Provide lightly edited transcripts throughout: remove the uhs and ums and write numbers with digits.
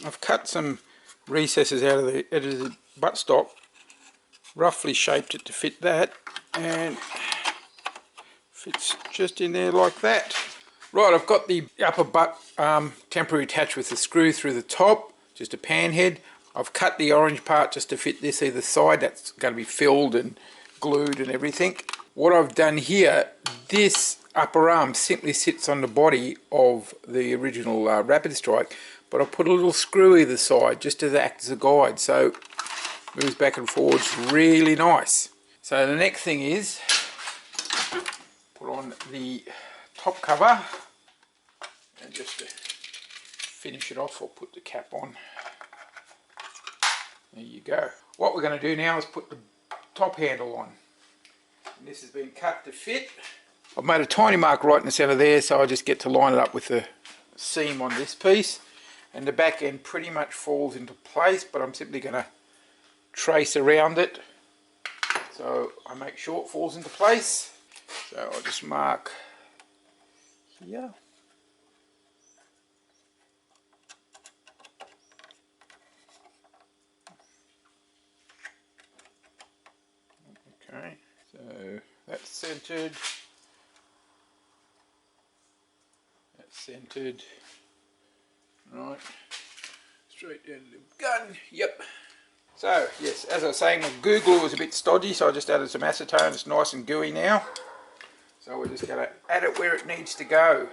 I've cut some recesses out of the edge of the buttstock, roughly shaped it to fit that, and fits just in there like that. Right, I've got the upper butt temporarily attached with the screw through the top, just a pan head. I've cut the orange part just to fit this either side. That's going to be filled and glued and everything. What I've done here, this upper arm simply sits on the body of the original Rapid Strike, but I've put a little screw either side just to act as a guide, so it moves back and forwards really nice. So the next thing is put on the top cover, and just to finish it off, I'll put the cap on. There you go. What we're going to do now is put the top handle on. And this has been cut to fit. I've made a tiny mark right in the centre there, so I just get to line it up with the seam on this piece. And the back end pretty much falls into place, but I'm simply going to trace around it so I make sure it falls into place. So I'll just mark here. Okay, so that's centered. That's centered. Right, straight down to the gun. Yep. So yes, as I was saying, my goo glue was a bit stodgy, so I just added some acetone. It's nice and gooey now. So we're just going to add it where it needs to go.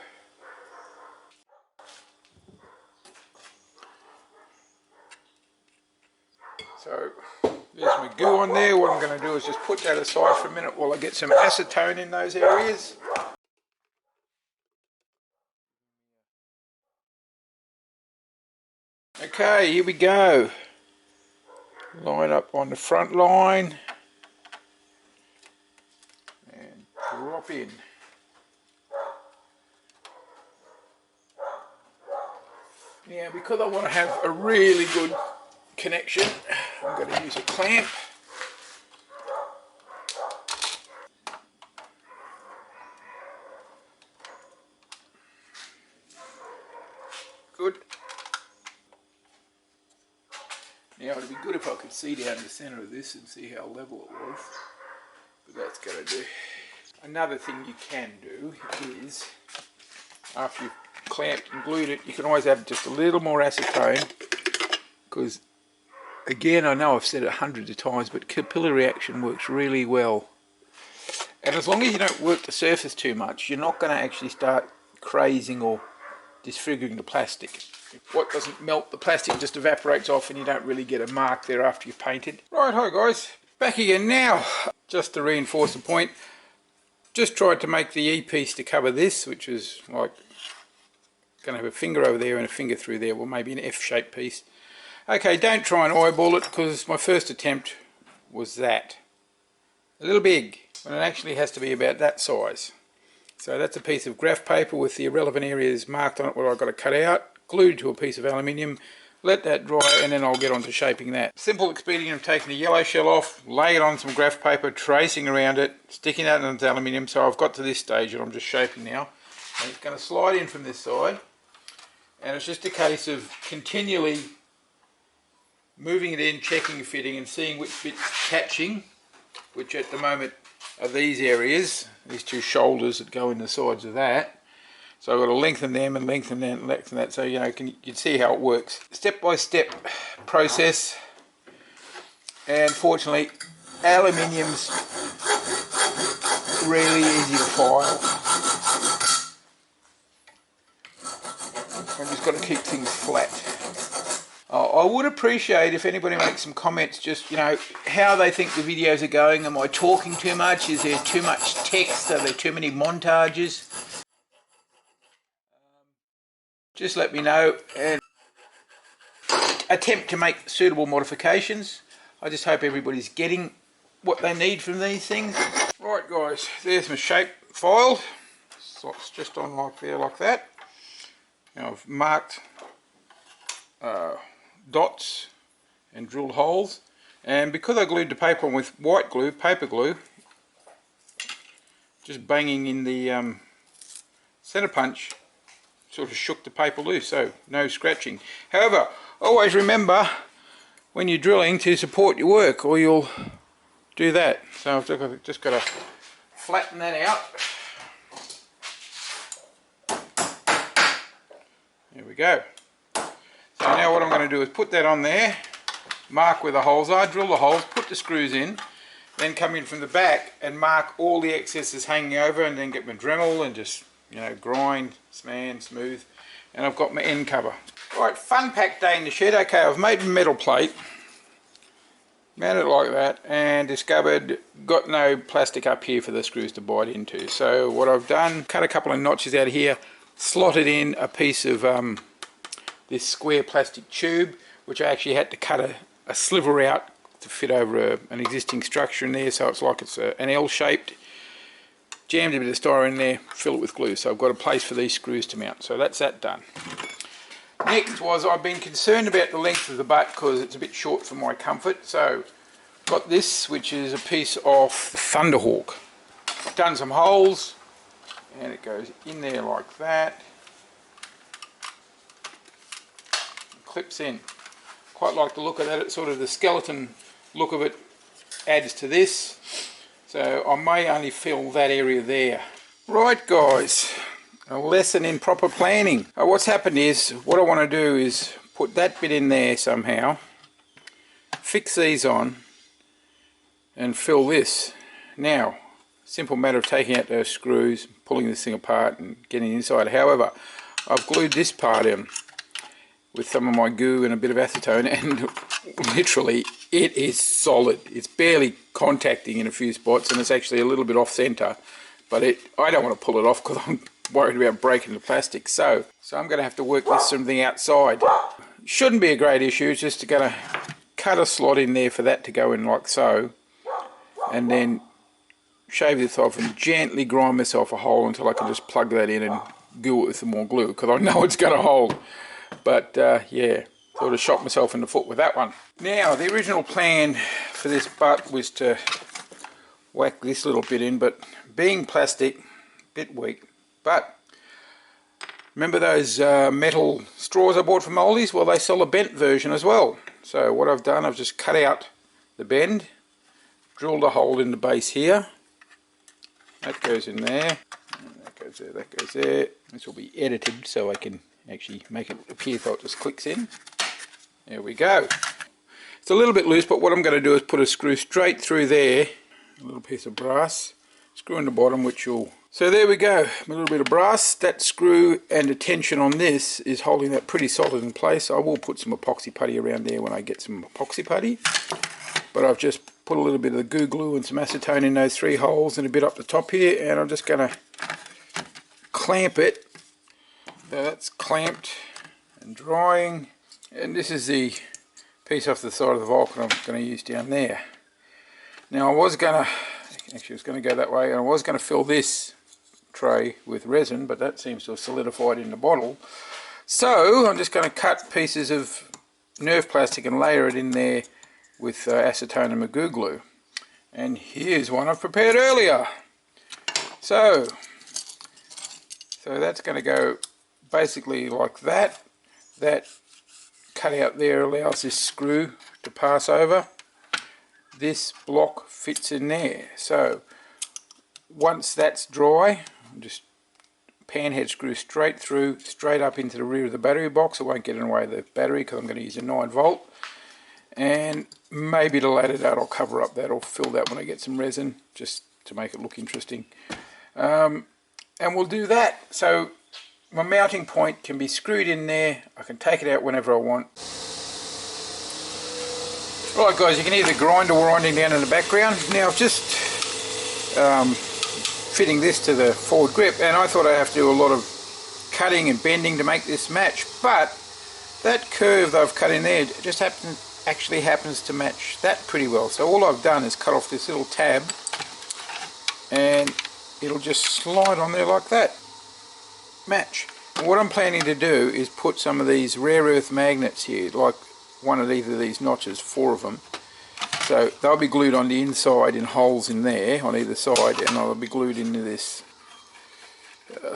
So there's my goo on there. What I'm going to do is just put that aside for a minute while I get some acetone in those areas. Okay, here we go. Line up on the front line and drop in. Now, because I want to have a really good connection, I'm going to use a clamp. Good. Now it'd be good if I could see down the centre of this and see how level it was, but that's going to do. Another thing you can do is, after you've clamped and glued it, you can always add just a little more acetone, because again, I know I've said it hundreds of times, but capillary action works really well. And as long as you don't work the surface too much, you're not going to actually start crazing or disfiguring the plastic. What doesn't melt, the plastic just evaporates off and you don't really get a mark there after you've painted. Right, hi guys, back again now. Just to reinforce the point, just tried to make the E-piece to cover this, which is like going to have a finger over there and a finger through there, well maybe an F-shaped piece. Okay, don't try and eyeball it, because my first attempt was that. A little big, when it actually has to be about that size. So that's a piece of graph paper with the irrelevant areas marked on it where I've got to cut out, glued to a piece of aluminium, let that dry, and then I'll get on to shaping that. Simple expedient of taking the yellow shell off, lay it on some graph paper, tracing around it, sticking that into aluminium. So I've got to this stage and I'm just shaping now. And it's going to slide in from this side, and it's just a case of continually moving it in, checking fitting and seeing which bit's catching, which at the moment are these areas, these two shoulders that go in the sides of that. So I've got to lengthen them and lengthen that and lengthen that, so you know, you can see how it works. Step by step process, and fortunately aluminium's really easy to file. I've just got to keep things flat. I would appreciate if anybody makes some comments, just, you know, how they think the videos are going. Am I talking too much? Is there too much text? Are there too many montages? Just let me know and attempt to make suitable modifications. I just hope everybody's getting what they need from these things. Right guys, there's my shape filed. So it's just on like there, like that. Now I've marked dots and drilled holes, and because I glued the paper on with white glue, paper glue, just banging in the centre punch sort of shook the paper loose, so no scratching. However, always remember when you're drilling to support your work, or you'll do that. So I've just got to flatten that out. There we go. So now what I'm going to do is put that on there, mark where the holes are, drill the holes, put the screws in, then come in from the back and mark all the excesses hanging over, and then get my Dremel and just, you know, grind, sand, smooth, and I've got my end cover. Alright, fun pack day in the shed. Okay, I've made a metal plate, mounted it like that, and discovered got no plastic up here for the screws to bite into. So what I've done, cut a couple of notches out of here, slotted in a piece of this square plastic tube, which I actually had to cut a sliver out to fit over an existing structure in there, so it's like it's an L-shaped. Jammed a bit of styrene in there, fill it with glue, so I've got a place for these screws to mount. So that's that done. Next was, I've been concerned about the length of the butt because it's a bit short for my comfort. So got this, which is a piece of Thunderhawk. Done some holes, and it goes in there like that. Clips in. Quite like the look of that. It's sort of the skeleton look of it adds to this. So I may only fill that area there. Right guys, a lesson in proper planning. What's happened is, what I want to do is put that bit in there somehow, fix these on, and fill this. Now, simple matter of taking out those screws, pulling this thing apart and getting inside. However, I've glued this part in with some of my goo and a bit of acetone, and literally it is solid. It's barely contacting in a few spots, and it's actually a little bit off center, but I don't want to pull it off because I'm worried about breaking the plastic. So I'm going to have to work this from the outside. Shouldn't be a great issue. It's just going to cut a slot in there for that to go in like so, and then shave this off and gently grind myself a hole until I can just plug that in and glue it with some more glue, because I know it's going to hold. But yeah, sort of shot myself in the foot with that one. Now, the original plan for this butt was to whack this little bit in, but being plastic, a bit weak. But remember those metal straws I bought from Aldi's? Well, they sell a bent version as well. So what I've done, I've just cut out the bend, drilled a hole in the base here. That goes in there, and that goes there, that goes there. This will be edited so I can actually make it appear so it just clicks in. There we go. It's a little bit loose, but what I'm going to do is put a screw straight through there, a little piece of brass, screw in the bottom, which will... So there we go, a little bit of brass. That screw and the tension on this is holding that pretty solid in place. I will put some epoxy putty around there when I get some epoxy putty, but I've just put a little bit of the goo glue and some acetone in those 3 holes and a bit up the top here, and I'm just going to clamp it. So that's clamped and drying, and this is the piece off the side of the Vulcan I'm going to use down there. Now I was going to, actually it's going to go that way, and I was going to fill this tray with resin, but that seems to have solidified in the bottle. So I'm just going to cut pieces of Nerf plastic and layer it in there with acetone and magoo glue. And here's one I've prepared earlier. So that's going to go basically like that. That cut out there allows this screw to pass over. This block fits in there. So once that's dry, just panhead screw straight through, straight up into the rear of the battery box. It won't get in the way of the battery because I'm going to use a 9-volt. And maybe at a later date I'll cover up that or fill that when I get some resin, just to make it look interesting. And we'll do that. So my mounting point can be screwed in there. I can take it out whenever I want. Right guys, you can hear the grinder winding down in the background. Now I've just fitting this to the forward grip, and I thought I'd have to do a lot of cutting and bending to make this match, but that curve that I've cut in there just actually happens to match that pretty well. So all I've done is cut off this little tab, and it'll just slide on there like that. Match. And what I'm planning to do is put some of these rare earth magnets here, like one of either of these notches, 4 of them. So they'll be glued on the inside in holes in there on either side, and they'll be glued into this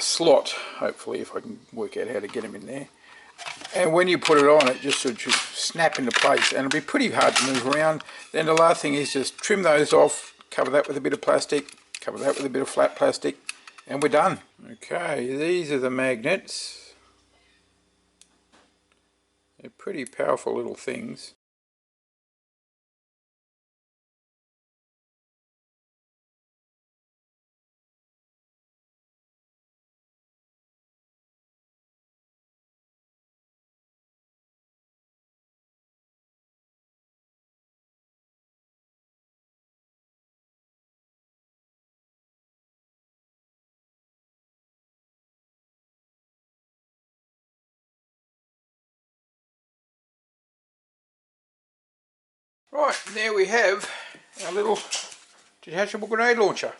slot, hopefully, if I can work out how to get them in there. And when you put it on, it just should snap into place, and it'll be pretty hard to move around. Then the last thing is just trim those off, cover that with a bit of plastic, cover that with a bit of flat plastic, and we're done. Okay, these are the magnets. They're pretty powerful little things. Right, there we have our little detachable grenade launcher.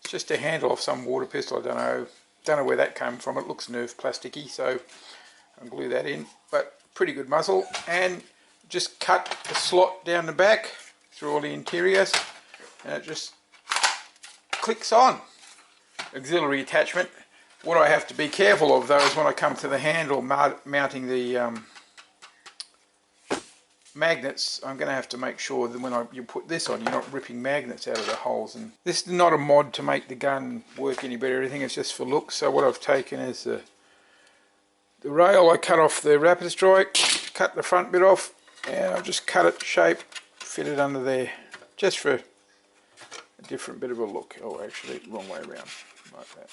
It's just a handle off some water pistol. I don't know where that came from. It looks Nerf plasticky, so I'll glue that in. But pretty good muzzle, and just cut a slot down the back through all the interiors, and it just clicks on. Auxiliary attachment. What I have to be careful of though is when I come to the handle mounting the magnets, I'm going to have to make sure that when you put this on, you're not ripping magnets out of the holes. And this is not a mod to make the gun work any better or anything, it's just for looks. So what I've taken is the rail. I cut off the rapid strike, cut the front bit off, and I'll just cut it shape, fit it under there, just for a different bit of a look. Oh, actually, wrong way around, like that.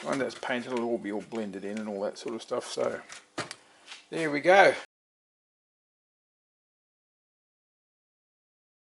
When that's painted, it'll all be all blended in and all that sort of stuff. So there we go.